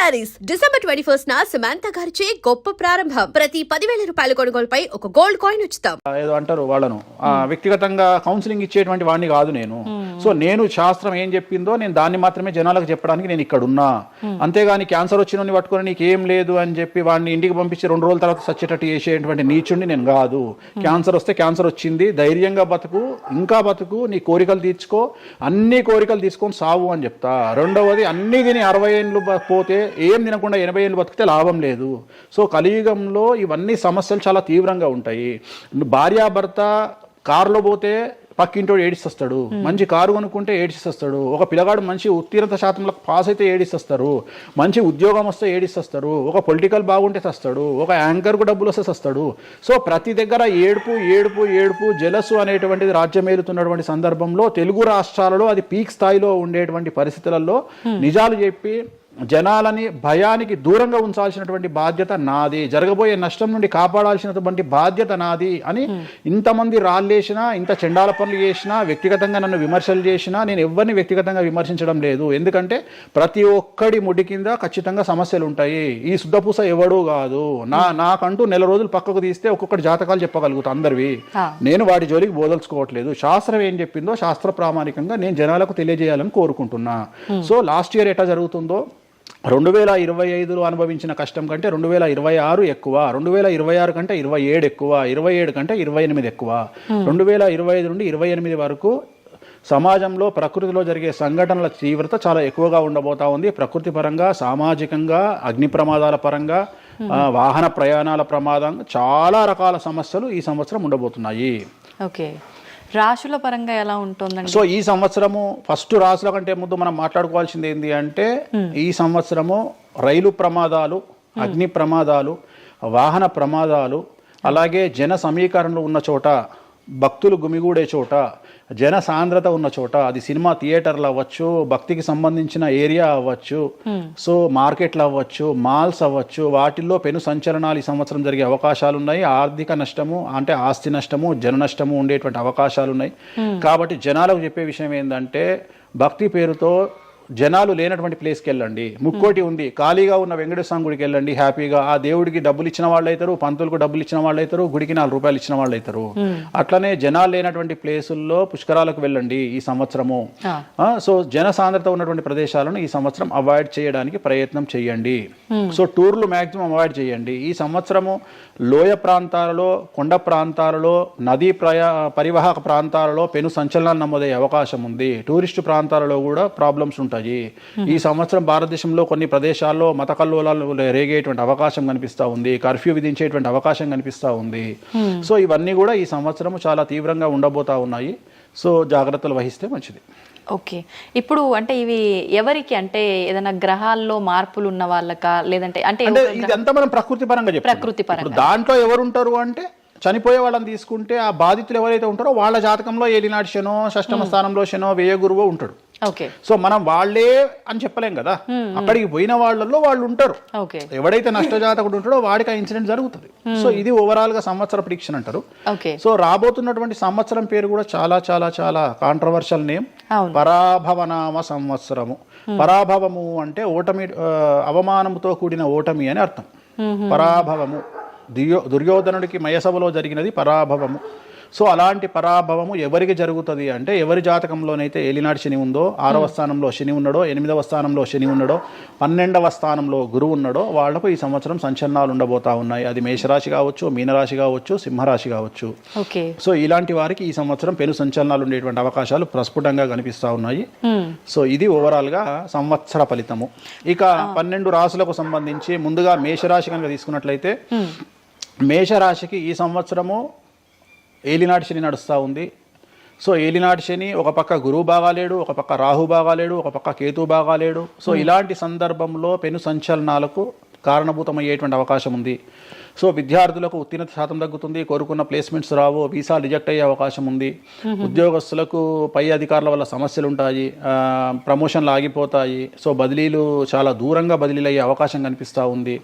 Saris December 21 Samantha గారిచే గొప్ప ప్రారంభం. ప్రతి 10,000 రూపాయల కొనుగోలుపై ఒక గోల్డ్ కాయిన్ ఉచితం. ఏదో అంటారు వాళ్ళను వ్యక్తిగతంగా కౌన్సిలింగ్ ఇచ్చేటువంటి వాడిని కాదు నేను. సో నేను శాస్త్రం ఏం చెప్పిందో నేను దాన్ని మాత్రమే జనాలకు చెప్పడానికి నేను ఇక్కడ ఉన్నా. అంతేగాని క్యాన్సర్ వచ్చిన పట్టుకొని నీకు ఏం లేదు అని చెప్పి వాడిని ఇంటికి పంపించి 2 రోజుల తర్వాత సచ్చేటట్టు చేసేటువంటి నీచుండి నేను కాదు. క్యాన్సర్ వస్తే క్యాన్సర్ వచ్చింది, ధైర్యంగా బతుకు, ఇంకా బతుకు, నీ కోరికలు తీర్చుకో, అన్ని కోరికలు తీసుకొని సావు అని చెప్తా. రెండవది అన్ని తిని 60 ఏళ్ళు పోతే ఏం తినకుండా 80 ఏళ్ళు బతికితే లాభం లేదు. సో కలియుగంలో ఇవన్నీ సమస్యలు చాలా తీవ్రంగా ఉంటాయి. భార్యాభర్త కారులో పోతే పక్కింటోడు ఏడిస్తొస్తాడు, మంచి కారు కొనుక్కుంటే ఏడిస్తొస్తాడు, ఒక పిల్లగాడు మంచి ఉత్తీర్ణత శాతంలో పాస్ అయితే ఏడిస్తొస్తారు, మంచి ఉద్యోగం వస్తే ఏడిస్తొస్తారు, ఒక పొలిటికల్ బాగుంటే తెస్తాడు, ఒక యాంకర్కు డబ్బులు వస్తే తెస్తాడు. సో ప్రతి దగ్గర ఏడుపు ఏడుపు ఏడుపు జలసు అనేటువంటిది రాజ్యమేలుతున్నటువంటి సందర్భంలో తెలుగు రాష్ట్రాలలో అది పీక్ స్థాయిలో ఉండేటువంటి పరిస్థితులలో నిజాలు చెప్పి జనాలని భయానికి దూరంగా ఉంచాల్సినటువంటి బాధ్యత నాది, జరగబోయే నష్టం నుండి కాపాడాల్సినటువంటి బాధ్యత నాది అని ఇంతమంది రాళ్ళేసినా, ఇంత చెండాల పనులు చేసినా, వ్యక్తిగతంగా నన్ను విమర్శలు చేసినా నేను ఎవరిని వ్యక్తిగతంగా విమర్శించడం లేదు. ఎందుకంటే ప్రతి ఒక్కడి ముడి కింద ఖచ్చితంగా సమస్యలు ఉంటాయి. ఈ శుద్ధపూస ఎవడూ కాదు. నాకంటూ నెల రోజులు పక్కకు తీస్తే ఒక్కొక్కటి జాతకాలు చెప్పగలుగుతా అందరివి. నేను వాటి జోలికి బోదలుచుకోవట్లేదు. శాస్త్రం ఏం చెప్పిందో శాస్త్ర ప్రామాణికంగా నేను జనాలకు తెలియజేయాలని కోరుకుంటున్నా. సో లాస్ట్ ఇయర్ ఎట్లా జరుగుతుందో 2025లో అనుభవించిన కష్టం కంటే 2026 ఎక్కువ, 2026 కంటే 27 ఎక్కువ, 27 కంటే 28 ఎక్కువ. 2025 నుండి 28 వరకు సమాజంలో ప్రకృతిలో జరిగే సంఘటనల తీవ్రత చాలా ఎక్కువగా ఉండబోతా ఉంది. ప్రకృతి పరంగా, సామాజికంగా, అగ్ని ప్రమాదాల పరంగా, వాహన ప్రయాణాల ప్రమాదం, చాలా రకాల సమస్యలు ఈ సంవత్సరం ఉండబోతున్నాయి. ఓకే, రాశుల పరంగా ఎలా ఉంటుందండి? సో ఈ సంవత్సరము ఫస్ట్ రాశుల కంటే ముందు మనం మాట్లాడుకోవాల్సింది ఏంటి అంటే ఈ సంవత్సరము రైలు ప్రమాదాలు, అగ్ని ప్రమాదాలు, వాహన ప్రమాదాలు, అలాగే జన సమీకరణలు ఉన్న చోట, భక్తులు గుమిగూడే చోట, జన సాంద్రత ఉన్న చోట, అది సినిమా థియేటర్లు అవ్వచ్చు, భక్తికి సంబంధించిన ఏరియా అవ్వచ్చు, సో మార్కెట్లు అవ్వచ్చు, మాల్స్ అవ్వచ్చు, వాటిల్లో పెను సంచలనాలు ఈ సంవత్సరం జరిగే అవకాశాలు ఉన్నాయి. ఆర్థిక నష్టము అంటే ఆస్తి నష్టము, జన నష్టము ఉండేటువంటి అవకాశాలు ఉన్నాయి. కాబట్టి జనాలకు చెప్పే విషయం ఏంటంటే భక్తి పేరుతో జనాలు లేనటువంటి ప్లేస్కి వెళ్ళండి. ముక్కోటి ఉంది, ఖాళీగా ఉన్న వెంకటేశ్వర గుడికి వెళ్ళండి. హ్యాపీగా ఆ దేవుడికి డబ్బులు ఇచ్చిన వాళ్ళు అవుతారు, పంతులకు డబ్బులు ఇచ్చిన వాళ్ళు అవుతారు, గుడికి 4 రూపాయలు ఇచ్చిన వాళ్ళు అవుతారు. అట్లనే జనాలు లేనటువంటి ప్లేసుల్లో పుష్కరాలకు వెళ్ళండి ఈ సంవత్సరము. సో జన సాంద్రత ఉన్నటువంటి ప్రదేశాలను ఈ సంవత్సరం అవాయిడ్ చేయడానికి ప్రయత్నం చేయండి. సో టూర్లు మ్యాక్సిమం అవాయిడ్ చేయండి. ఈ సంవత్సరము లోయ ప్రాంతాలలో, కొండ ప్రాంతాలలో, నదీ పరివాహక ప్రాంతాలలో పెను సంచలనాలు నమోదయ్యే అవకాశం ఉంది. టూరిస్టు ప్రాంతాలలో కూడా ప్రాబ్లమ్స్ ఉంటాయి. ఈ సంవత్సరం భారతదేశంలో కొన్ని ప్రదేశాల్లో మత కల్లోలాలు రేగేటువంటి అవకాశం కనిపిస్తూ ఉంది, కర్ఫ్యూ విధించేటువంటి అవకాశం కనిపిస్తూ ఉంది. సో ఇవన్నీ కూడా ఈ సంవత్సరం చాలా తీవ్రంగా ఉండబోతా ఉన్నాయి. సో జాగ్రత్తలు వహిస్తే మంచిది. ఓకే, ఇప్పుడు అంటే ఇవి ఎవరికి, అంటే ఏదైనా గ్రహాల్లో మార్పులు ఉన్న వాళ్ళకా, లేదంటే అంటే ఇదంతా మనం ప్రకృతి పరంగా చెప్పాలి. ప్రకృతి పరంగా దాంట్లో ఎవరు ఉంటారు అంటే చనిపోయే వాళ్ళని తీసుకుంటే ఆ బాధితులు ఎవరైతే ఉంటారో వాళ్ళ జాతకంలో ఏలినాటి శనో, షష్టమ స్థానంలో శనో, వ్యయ గురువో ఉంటాడు. సో మనం వాళ్ళే అని చెప్పలేం కదా, అక్కడికి పోయిన వాళ్ళల్లో వాళ్ళు ఉంటారు. ఎవడైతే నష్టజాతకుడు ఉంటాడో వాడికి ఆ ఇన్సిడెంట్ జరుగుతుంది. సో ఇది ఓవరాల్ గా సంవత్సర ప్రిడిక్షన్ అంటారు. సో రాబోతున్నటువంటి సంవత్సరం పేరు కూడా చాలా చాలా చాలా కాంట్రవర్షియల్ నేమ్, పరాభవనామ సంవత్సరము. పరాభవము అంటే ఓటమి, అవమానముతో కూడిన ఓటమి అని అర్థం. పరాభవము దుర్యోధనుడికి మయసభలో జరిగినది పరాభవము. సో అలాంటి పరాభవము ఎవరికి జరుగుతుంది అంటే ఎవరి జాతకంలోనైతే ఏలినాటి శని ఉందో, 6వ స్థానంలో శని ఉన్నాడో, 8వ స్థానంలో శని ఉన్నాడో, 12వ స్థానంలో గురువు ఉన్నాడో వాళ్లకు ఈ సంవత్సరం సంచలనాలు ఉండబోతా ఉన్నాయి. అది మేషరాశి కావచ్చు, మీనరాశి కావచ్చు, సింహరాశి కావచ్చు. సో ఇలాంటి వారికి ఈ సంవత్సరం పెను సంచలనాలు ఉండేటువంటి అవకాశాలు ప్రస్ఫుటంగా కనిపిస్తూ ఉన్నాయి. సో ఇది ఓవరాల్ గా సంవత్సర ఫలితము. ఇక 12 రాశులకు సంబంధించి ముందుగా మేషరాశి కనుక తీసుకున్నట్లయితే మేషరాశికి ఈ సంవత్సరము ఏలినాటి శని నడుస్తూ ఉంది. సో ఏలినాటి శని ఒక పక్క గురువు బాగాలేడు, ఒక పక్క రాహు బాగాలేడు, ఒక పక్క కేతు బాగాలేడు. సో ఇలాంటి సందర్భంలో పెను సంచలనాలకు కారణభూతమయ్యేటువంటి అవకాశం ఉంది. సో విద్యార్థులకు ఉత్తీర్ణత శాతం తగ్గుతుంది, కోరుకున్న ప్లేస్మెంట్స్ రావు, వీసా రిజెక్ట్ అయ్యే అవకాశం ఉంది. ఉద్యోగస్తులకు పై అధికారుల వల్ల సమస్యలు ఉంటాయి, ప్రమోషన్లు ఆగిపోతాయి. సో బదిలీలు చాలా దూరంగా బదిలీలు అయ్యే అవకాశం కనిపిస్తూ ఉంది.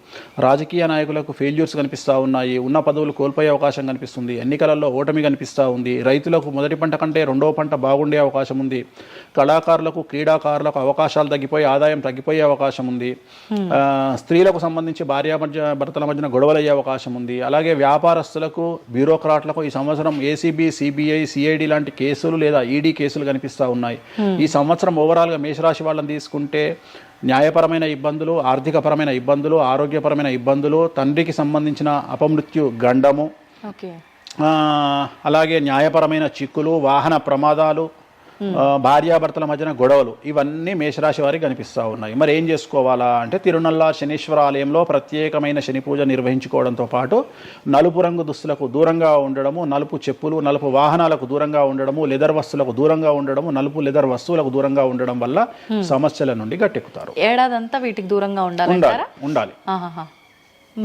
రాజకీయ నాయకులకు ఫెయిల్యూర్స్ కనిపిస్తూ ఉన్నాయి, ఉన్న పదవులు కోల్పోయే అవకాశం కనిపిస్తుంది, ఎన్నికలలో ఓటమి కనిపిస్తూ ఉంది. రైతులకు మొదటి పంట కంటే రెండవ పంట బాగుండే అవకాశం ఉంది. కళాకారులకు క్రీడాకారులకు అవకాశాలు తగ్గిపోయి ఆదాయం తగ్గిపోయే అవకాశం ఉంది. స్త్రీలకు సంబంధించి భర్తల మధ్యన గొడవలు అయ్యే అవకాశం ఉంది. అలాగే వ్యాపారస్తులకు బ్యూరోక్రాట్లకు ఈ సంవత్సరం ఏసీబీ, సిబిఐ, సిఐడి లాంటి కేసులు లేదా ఈడీ కేసులు కనిపిస్తూ ఉన్నాయి. ఈ సంవత్సరం ఓవరాల్గా మేషరాశి వాళ్ళని తీసుకుంటే న్యాయపరమైన ఇబ్బందులు, ఆర్థికపరమైన ఇబ్బందులు, ఆరోగ్యపరమైన ఇబ్బందులు, తండ్రికి సంబంధించిన అపమృత్యు గండము, అలాగే న్యాయపరమైన చిక్కులు, వాహన ప్రమాదాలు, భార్యాభర్తల మధ్యన గొడవలు, ఇవన్నీ మేషరాశి వారికి కనిపిస్తూ ఉన్నాయి. మరి ఏం చేసుకోవాలా అంటే తిరునల్ల శనీశ్వర ఆలయంలో ప్రత్యేకమైన శని పూజ నిర్వహించుకోవడంతో పాటు నలుపు రంగు దుస్తులకు దూరంగా ఉండడము, నలుపు చెప్పులు, నలుపు వాహనాలకు దూరంగా ఉండడము, లెదర్ వస్తువులకు దూరంగా ఉండడము, నలుపు లెదర్ వస్తువులకు దూరంగా ఉండడం వల్ల సమస్యల నుండి గట్టెక్కుతారు. ఏడాదంతా వీటికి దూరంగా ఉండాలి.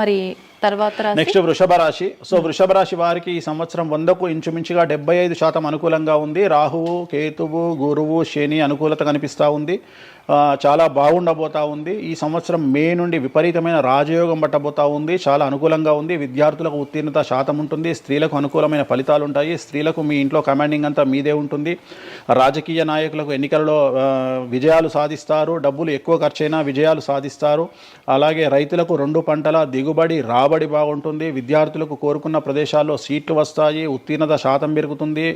మరి తర్వాత నెక్స్ట్ వృషభ రాశి. సో వృషభ రాశి వారికి ఈ సంవత్సరం 100కు ఇంచుమించుగా 75% అనుకూలంగా ఉంది. రాహువు, కేతువు, గురువు, శని అనుకూలత కనిపిస్తూ ఉంది. చాలా బాగుండబోతా ఉంది. ఈ సంవత్సరం మే నుండి విపరీతమైన రాజయోగం పట్టబోతా ఉంది. చాలా అనుకూలంగా ఉంది. విద్యార్థులకు ఉత్తీర్ణత శాతం ఉంటుంది. స్త్రీలకు అనుకూలమైన ఫలితాలు ఉంటాయి. స్త్రీలకు మీ ఇంట్లో కమాండింగ్ అంతా మీదే ఉంటుంది. రాజకీయ నాయకులకు ఎన్నికలలో విజయాలు సాధిస్తారు. డబ్బులు ఎక్కువ ఖర్చైనా విజయాలు సాధిస్తారు. అలాగే రైతులకు 2 పంటల దిగుబడి, రాబడి బాగుంటుంది. విద్యార్థులకు కోరుకున్న ప్రదేశాల్లో సీట్లు వస్తాయి. ఉత్తీర్ణత శాతం పెరుగుతుంది.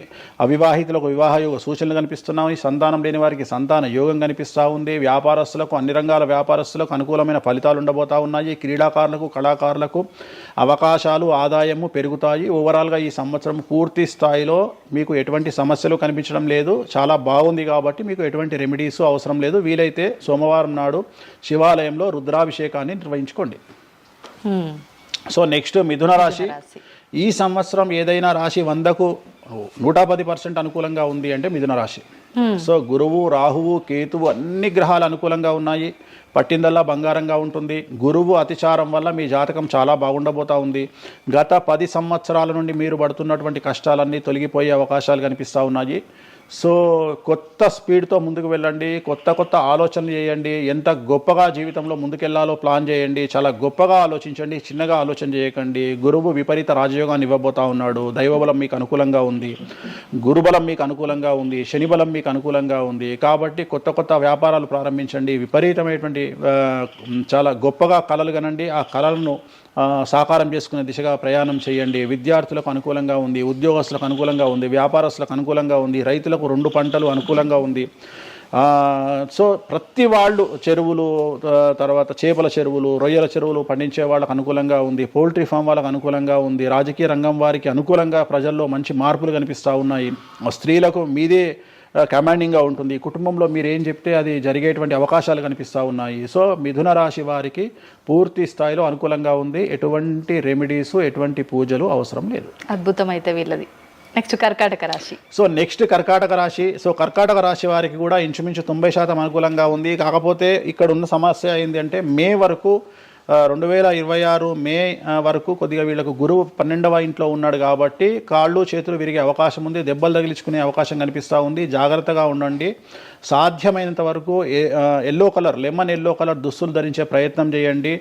అవివాహితులకు వివాహ యోగ సూచనలు కనిపిస్తున్నాయి. సంతానం లేని వారికి సంతాన యోగం కనిపిస్తూ ఉంది. వ్యాపారస్తులకు, అన్ని రంగాల వ్యాపారస్తులకు అనుకూలమైన ఫలితాలు ఉండబోతా ఉన్నాయి. క్రీడాకారులకు, కళాకారులకు అవకాశాలు, ఆదాయము పెరుగుతాయి. ఓవరాల్గా ఈ సంవత్సరం పూర్తి స్థాయిలో మీకు ఎటువంటి సమస్యలు కనిపించడం లేదు. చాలా బాగుంది కాబట్టి మీకు ఎటువంటి రెమెడీస్ అవసరం లేదు. వీలైతే సోమవారం నాడు శివాలయంలో రుద్రాభిషేకాన్ని నిర్వహించుకోండి. సో నెక్స్ట్ మిథున రాశి. ఈ సంవత్సరం ఏదైనా రాశి 100కు 110% అనుకూలంగా ఉంది అంటే మిథున రాశి. సో గురువు, రాహువు, కేతువు అన్ని గ్రహాలు అనుకూలంగా ఉన్నాయి. పట్టిందల్లా బంగారంగా ఉంటుంది. గురువు అతిచారం వల్ల మీ జాతకం చాలా బాగుండబోతా ఉంది. గత 10 సంవత్సరాల నుండి మీరు పడుతున్నటువంటి కష్టాలన్నీ తొలగిపోయే అవకాశాలు కనిపిస్తూ ఉన్నాయి. సో కొత్త స్పీడ్తో ముందుకు వెళ్ళండి. కొత్త ఆలోచనలు చేయండి. ఎంత గొప్పగా జీవితంలో ముందుకెళ్లాలో ప్లాన్ చేయండి. చాలా గొప్పగా ఆలోచించండి, చిన్నగా ఆలోచన చేయకండి. గురువు విపరీత రాజయోగాన్ని ఇవ్వబోతా ఉన్నాడు. దైవబలం మీకు అనుకూలంగా ఉంది. గురుబలం మీకు అనుకూలంగా ఉంది. శనిబలం మీకు అనుకూలంగా ఉంది. కాబట్టి కొత్త వ్యాపారాలు ప్రారంభించండి. విపరీతమైనటువంటి చాలా గొప్పగా కలలు కనండి. ఆ కళలను సాకారం చేసుకునే దిశగా ప్రయాణం చేయండి. విద్యార్థులకు అనుకూలంగా ఉంది. ఉద్యోగస్తులకు అనుకూలంగా ఉంది. వ్యాపారస్తులకు అనుకూలంగా ఉంది. రైతులకు 2 పంటలు అనుకూలంగా ఉంది. సో ప్రతి వాళ్ళు చెరువులు, తర్వాత చేపల చెరువులు, రొయ్యల చెరువులు పండించే వాళ్ళకు అనుకూలంగా ఉంది. పౌల్ట్రీ ఫామ్ వాళ్ళకు అనుకూలంగా ఉంది. రాజకీయ రంగం వారికి అనుకూలంగా ప్రజల్లో మంచి మార్పులు కనిపిస్తూ ఉన్నాయి. స్త్రీలకు మీదే కమాండింగ్గా ఉంటుంది. కుటుంబంలో మీరు ఏం చెప్తే అది జరిగేటువంటి అవకాశాలు కనిపిస్తూ ఉన్నాయి. సో మిథున రాశి వారికి పూర్తి స్థాయిలో అనుకూలంగా ఉంది. ఎటువంటి రెమెడీస్, ఎటువంటి పూజలు అవసరం లేదు. అద్భుతం అయితే వీళ్ళది. నెక్స్ట్ కర్కాటక రాశి. సో నెక్స్ట్ కర్కాటక రాశి. సో కర్కాటక రాశి వారికి కూడా ఇంచుమించు 90% అనుకూలంగా ఉంది. కాకపోతే ఇక్కడ ఉన్న సమస్య ఏంటి అంటే మే వరకు 2026 మే వరకు కొద్దిగా వీళ్ళకు గురువు 12వ ఇంట్లో ఉన్నాడు కాబట్టి కాళ్ళు చేతులు విరిగే అవకాశం ఉంది. దెబ్బలు తగిలించుకునే అవకాశం కనిపిస్తూ ఉంది. జాగ్రత్తగా ఉండండి. సాధ్యమైనంత వరకు లెమన్ ఎల్లో కలర్ దుస్తులు ధరించే ప్రయత్నం చేయండి.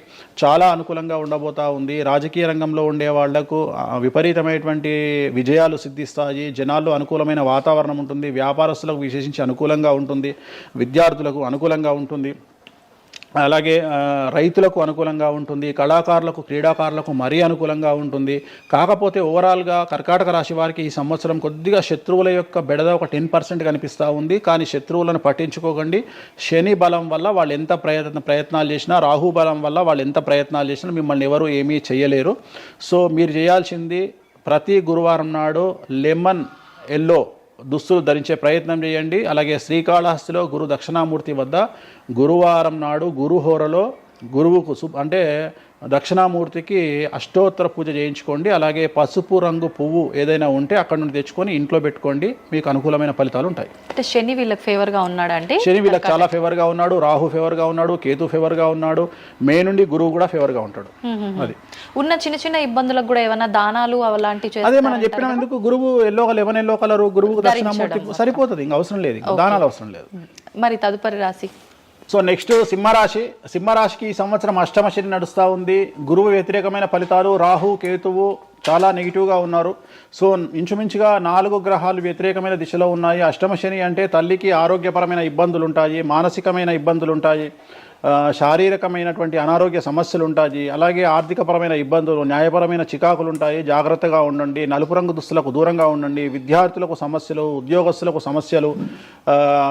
చాలా అనుకూలంగా ఉండబోతా ఉంది. రాజకీయ రంగంలో ఉండే వాళ్లకు విపరీతమైనటువంటి విజయాలు సిద్ధిస్తాయి. జనాల్లో అనుకూలమైన వాతావరణం ఉంటుంది. వ్యాపారస్తులకు విశేషించి అనుకూలంగా ఉంటుంది. విద్యార్థులకు అనుకూలంగా ఉంటుంది. అలాగే రైతులకు అనుకూలంగా ఉంటుంది. కళాకారులకు, క్రీడాకారులకు మరీ అనుకూలంగా ఉంటుంది. కాకపోతే ఓవరాల్గా కర్కాటక రాశి వారికి ఈ సంవత్సరం కొద్దిగా శత్రువుల యొక్క బెడద ఒక 10% కనిపిస్తూ ఉంది. కానీ శత్రువులను పట్టించుకోకండి. శని బలం వల్ల వాళ్ళు ఎంత ప్రయత్నాలు చేసినా, రాహు బలం వల్ల వాళ్ళు ఎంత ప్రయత్నాలు చేసినా మిమ్మల్ని ఎవరు ఏమీ చేయలేరు. సో మీరు చేయాల్సింది ప్రతి గురువారం నాడు లెమన్ ఎల్లో దుస్తులు ధరించే ప్రయత్నం చేయండి. అలాగే శ్రీకాళహస్తిలో గురు దక్షిణామూర్తి వద్ద గురువారం నాడు గురుహోరలో గురువుకు అంటే దక్షిణామూర్తికి అష్టోత్తర పూజ చేయించుకోండి. అలాగే పసుపు రంగు పువ్వు ఏదైనా ఉంటే అక్కడ నుండి తెచ్చుకొని ఇంట్లో పెట్టుకోండి, మీకు అనుకూలమైన ఫలితాలు ఉంటాయి. అంటే శని వీళ్ళకి ఫేవర్గా ఉన్నాడా అంటే? శని వీళ్ళకి చాలా ఫేవర్గా ఉన్నాడు, రాహు ఫేవర్గా ఉన్నాడు, కేతు ఫేవర్గా ఉన్నాడు, మే నుండి గురువు కూడా ఫేవర్గా ఉంటాడు. అది ఉన్న చిన్న చిన్న ఇబ్బందులకు కూడా ఏమైనా దానాలు అలాంటివి అదే మనం చెప్పిన ఎందుకు గురువు ఎల్లో కలర్ గురువు దక్షిణామూర్తి సరిపోతుంది, ఇంకా అవసరం లేదు, ఇంకా దానాలు అవసరం లేదు. మరి తదుపరి రాశి సో నెక్స్ట్ సింహరాశికి ఈ సంవత్సరం అష్టమ శని నడుస్తూ ఉంది. గురువు వ్యతిరేకమైన ఫలితాలు, రాహు కేతువు చాలా నెగిటివ్గా ఉన్నారు. సో ఇంచుమించుగా 4 గ్రహాలు వ్యతిరేకమైన దిశలో ఉన్నాయి. అష్టమ శని అంటే తల్లికి ఆరోగ్యపరమైన ఇబ్బందులు ఉంటాయి, మానసికమైన ఇబ్బందులు ఉంటాయి, శారీరకమైనటువంటి అనారోగ్య సమస్యలు ఉంటాయి, అలాగే ఆర్థికపరమైన ఇబ్బందులు, న్యాయపరమైన చికాకులు ఉంటాయి. జాగ్రత్తగా ఉండండి, నలుపు రంగు దుస్తులకు దూరంగా ఉండండి. విద్యార్థులకు సమస్యలు, ఉద్యోగస్తులకు సమస్యలు,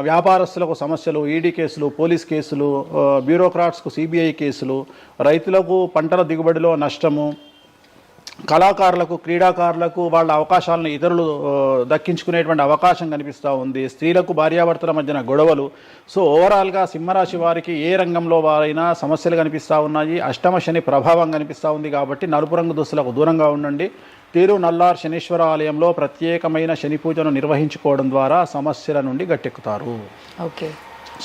వ్యాపారస్తులకు సమస్యలు, ఈడీ కేసులు, పోలీస్ కేసులు, బ్యూరోక్రాట్స్కు సిబిఐ కేసులు, రైతులకు పంటల దిగుబడిలో నష్టము, కళాకారులకు, క్రీడాకారులకు వాళ్ళ అవకాశాలను ఇతరులు దక్కించుకునేటువంటి అవకాశం కనిపిస్తూ ఉంది. స్త్రీలకు భార్యాభర్తల మధ్యన గొడవలు. సో ఓవరాల్గా సింహరాశి వారికి ఏ రంగంలో వారైనా సమస్యలు కనిపిస్తూ ఉన్నాయి. అష్టమ శని ప్రభావం కనిపిస్తూ ఉంది కాబట్టి నలుపు రంగు దుస్తులకు దూరంగా ఉండండి. తిరు నల్లార్ శనీశ్వర ఆలయంలో ప్రత్యేకమైన శని పూజను నిర్వహించుకోవడం ద్వారా సమస్యల నుండి గట్టెక్కుతారు. ఓకే.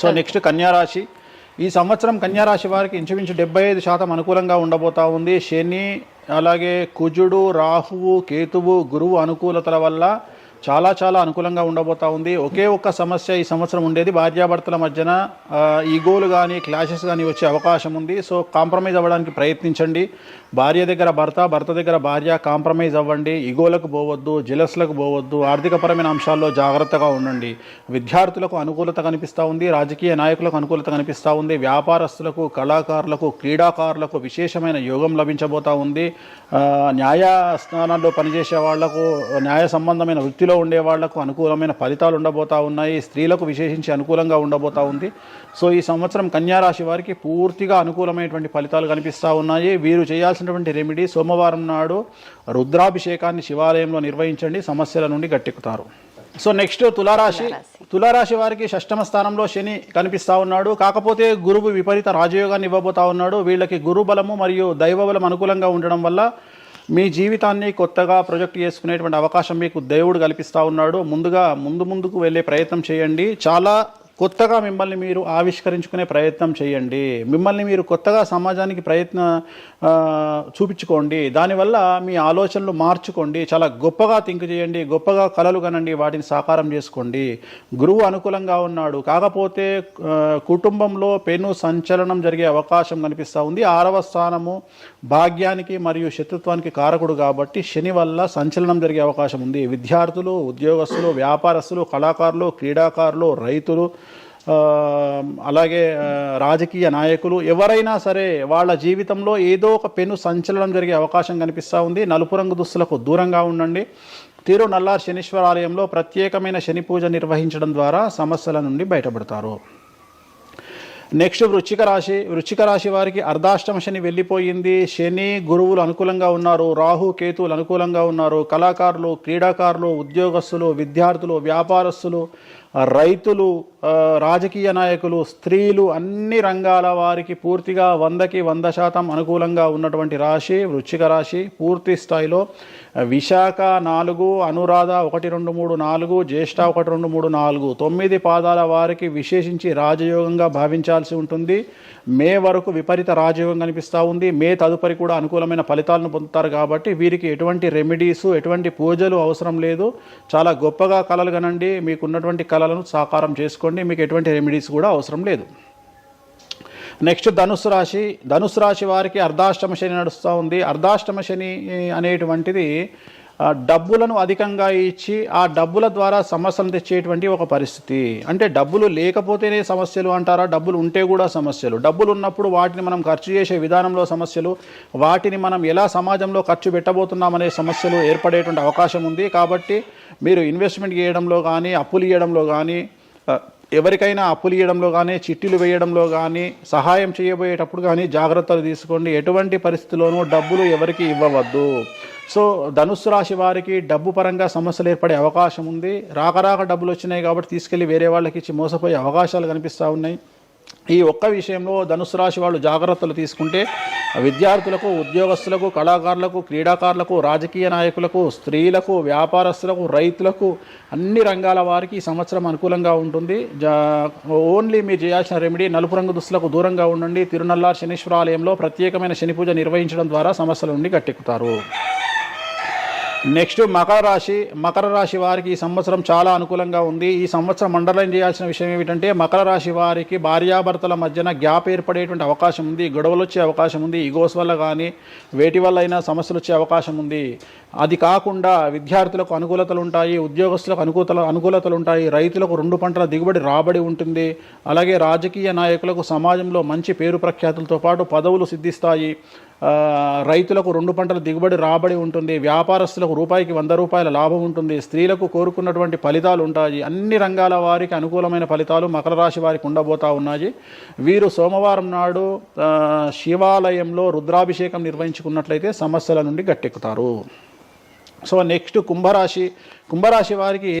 సో నెక్స్ట్ కన్యారాశి. ఈ సంవత్సరం కన్యారాశి వారికి ఇంచుమించు 75% అనుకూలంగా ఉండబోతా ఉంది. శని, అలాగే కుజుడు, రాహువు, కేతువు, గురువు అనుకూలతల వల్ల చాలా అనుకూలంగా ఉండబోతా ఉంది. ఒకే ఒక్క సమస్య ఈ సంవత్సరం ఉండేది, భార్యాభర్తల మధ్యన ఈగోలు కానీ క్లాషెస్ కానీ వచ్చే అవకాశం ఉంది. సో కాంప్రమైజ్ అవ్వడానికి ప్రయత్నించండి. భార్య దగ్గర భర్త దగ్గర భార్య కాంప్రమైజ్ అవ్వండి. ఈగోలకు పోవద్దు, జెలస్లకు పోవద్దు. ఆర్థికపరమైన అంశాల్లో జాగ్రత్తగా ఉండండి. విద్యార్థులకు అనుకూలత కనిపిస్తూ ఉంది, రాజకీయ నాయకులకు అనుకూలత కనిపిస్తూ ఉంది, వ్యాపారస్తులకు, కళాకారులకు, క్రీడాకారులకు విశేషమైన యోగం లభించబోతూ ఉంది. న్యాయస్థానాల్లో పనిచేసే వాళ్లకు, న్యాయ సంబంధమైన వృత్తిలో ఉండే వాళ్లకు అనుకూలమైన ఫలితాలు ఉండబోతా ఉన్నాయి. స్త్రీలకు విశేషించి అనుకూలంగా ఉండబోతా ఉంది. సో ఈ సంవత్సరం కన్యారాశి వారికి పూర్తిగా అనుకూలమైనటువంటి ఫలితాలు కనిపిస్తూ ఉన్నాయి. వీరు చేయాల్సినటువంటి రెమెడీ, సోమవారం నాడు రుద్రాభిషేకాన్ని శివాలయంలో నిర్వహించండి, సమస్యల నుండి గట్టెక్కుతారు. సో నెక్స్ట్ తులారాశి వారికి 6వ స్థానంలో శని కనిపిస్తూ ఉన్నాడు. కాకపోతే గురువు విపరీత రాజయోగాన్ని ఇవ్వబోతా ఉన్నాడు. వీళ్ళకి గురు బలము మరియు దైవ బలం అనుకూలంగా ఉండడం వల్ల మీ జీవితాన్ని కొత్తగా ప్రొజెక్ట్ చేసుకునేటువంటి అవకాశం మీకు దేవుడు కల్పిస్తూ ఉన్నాడు. ముందుకు వెళ్ళే ప్రయత్నం చేయండి. చాలా కొత్తగా మిమ్మల్ని మీరు ఆవిష్కరించుకునే ప్రయత్నం చేయండి. మిమ్మల్ని మీరు కొత్తగా సమాజానికి చూపించుకోండి. దానివల్ల మీ ఆలోచనలు మార్చుకోండి. చాలా గొప్పగా థింక్ చేయండి, గొప్పగా కలలు కనండి, వాటిని సాకారం చేసుకోండి. గురువు అనుకూలంగా ఉన్నాడు. కాకపోతే కుటుంబంలో పెను సంచలనం జరిగే అవకాశం కనిపిస్తూ ఉంది. 6వ స్థానము భాగ్యానికి మరియు శత్రుత్వానికి కారకుడు కాబట్టి శని వల్ల సంచలనం జరిగే అవకాశం ఉంది. విద్యార్థులు, ఉద్యోగస్తులు, వ్యాపారస్తులు, కళాకారులు, క్రీడాకారులు, రైతులు, అలాగే రాజకీయ నాయకులు ఎవరైనా సరే వాళ్ళ జీవితంలో ఏదో ఒక పెను సంచలనం జరిగే అవకాశం కనిపిస్తూ ఉంది. నలుపు రంగు దుస్తులకు దూరంగా ఉండండి. తిరు నల్లార్ శనీశ్వర ఆలయంలో ప్రత్యేకమైన శని పూజ నిర్వహించడం ద్వారా సమస్యల నుండి బయటపడతారు. నెక్స్ట్ వృశ్చిక రాశి వారికి అర్ధాష్టమ శని వెళ్ళిపోయింది. శని, గురువులు అనుకూలంగా ఉన్నారు, రాహు, కేతువులు అనుకూలంగా ఉన్నారు. కళాకారులు, క్రీడాకారులు, ఉద్యోగస్తులు, విద్యార్థులు, వ్యాపారస్తులు, రైతులు, రాజకీయ నాయకులు, స్త్రీలు, అన్ని రంగాల వారికి పూర్తిగా 100కి 100% అనుకూలంగా ఉన్నటువంటి రాశి వృశ్చిక రాశి. పూర్తి స్థాయిలో విశాఖ 4, అనురాధ 1, 2, 3, 4, జ్యేష్ఠ 1, 2, 3, 4, 9 పాదాల వారికి విశేషించి రాజయోగంగా భావించాల్సి ఉంటుంది. మే వరకు విపరీత రాజయోగం కనిపిస్తూ ఉంది. మే తదుపరి కూడా అనుకూలమైన ఫలితాలను పొందుతారు. కాబట్టి వీరికి ఎటువంటి రెమెడీసు, ఎటువంటి పూజలు అవసరం లేదు. చాలా గొప్పగా కలలు కనండి, మీకున్నటువంటి కళలను సాకారం చేసుకోండి. మీకు ఎటువంటి రెమెడీస్ కూడా అవసరం లేదు. నెక్స్ట్ ధనుసు రాశి వారికి అర్ధాష్టమ శని నడుస్తూ ఉంది. అర్ధాష్టమ శని అనేటువంటిది డబ్బులను అధికంగా ఇచ్చి ఆ డబ్బుల ద్వారా సమస్యలు తెచ్చేటువంటి ఒక పరిస్థితి. అంటే డబ్బులు లేకపోతేనే సమస్యలు అంటారా? డబ్బులు ఉంటే కూడా సమస్యలు. డబ్బులు ఉన్నప్పుడు వాటిని మనం ఖర్చు చేసే విధానంలో సమస్యలు, వాటిని మనం ఎలా సమాజంలో ఖర్చు పెట్టబోతున్నామనే సమస్యలు ఏర్పడేటువంటి అవకాశం ఉంది. కాబట్టి మీరు ఇన్వెస్ట్మెంట్ చేయడంలో కానీ, అప్పులు ఇవ్వడంలో కానీ, ఎవరికైనా అప్పులు ఇవ్వడంలో కానీ, చిట్టీలు వేయడంలో కానీ, సహాయం చేయబోయేటప్పుడు కానీ జాగ్రత్తలు తీసుకోండి. ఎటువంటి పరిస్థితుల్లోనూ డబ్బులు ఎవరికి ఇవ్వవద్దు. సో ధనుస్సు రాశి వారికి డబ్బు పరంగా సమస్యలు ఏర్పడే అవకాశం ఉంది. రాక డబ్బులు వచ్చినాయి కాబట్టి తీసుకెళ్ళి వేరే వాళ్ళకి ఇచ్చి మోసపోయే అవకాశాలు కనిపిస్తూ ఉన్నాయి. ఈ ఒక్క విషయంలో ధనుస్సు రాశి వాళ్ళు జాగ్రత్తలు తీసుకుంటే విద్యార్థులకు, ఉద్యోగస్తులకు, కళాకారులకు, క్రీడాకారులకు, రాజకీయ నాయకులకు, స్త్రీలకు, వ్యాపారస్తులకు, రైతులకు, అన్ని రంగాల వారికి ఈ సంవత్సరం అనుకూలంగా ఉంటుంది. ఓన్లీ మీరు చేయాల్సిన రెమెడీ నలుపు రంగు దుస్తులకు దూరంగా ఉండండి. తిరునల్లార్ శనీశ్వర ఆలయంలో ప్రత్యేకమైన శని పూజ నిర్వహించడం ద్వారా సమస్యల నుండి గట్టెక్కుతారు. నెక్స్ట్ మకర రాశి వారికి ఈ సంవత్సరం చాలా అనుకూలంగా ఉంది. ఈ సంవత్సరం అండర్లైన్ చేయాల్సిన విషయం ఏమిటంటే మకర రాశి వారికి భార్యాభర్తల మధ్యన గ్యాప్ ఏర్పడేటువంటి అవకాశం ఉంది. గొడవలు వచ్చే అవకాశం ఉంది. ఈగోస్ వల్ల కానీ వేటి వల్ల అయినా సమస్యలు వచ్చే అవకాశం ఉంది. అది కాకుండా విద్యార్థులకు అనుకూలతలు ఉంటాయి, ఉద్యోగస్తులకు అనుకూలతలు ఉంటాయి, రైతులకు 2 పంటల దిగుబడి రాబడి ఉంటుంది. అలాగే రాజకీయ నాయకులకు సమాజంలో మంచి పేరు ప్రఖ్యాతులతో పాటు పదవులు సిద్ధిస్తాయి. రైతులకు 2 పంటల దిగుబడి రాబడి ఉంటుంది. వ్యాపారస్తులకు రూపాయికి 100 రూపాయల లాభం ఉంటుంది. స్త్రీలకు కోరుకున్నటువంటి ఫలితాలు ఉంటాయి. అన్ని రంగాల వారికి అనుకూలమైన ఫలితాలు మకర రాశి వారికి ఉండబోతా ఉన్నాయి. వీరు సోమవారం నాడు శివాలయంలో రుద్రాభిషేకం నిర్వహించుకున్నట్లయితే సమస్యల నుండి గట్టెక్కుతారు. సో నెక్స్ట్ కుంభరాశి వారికి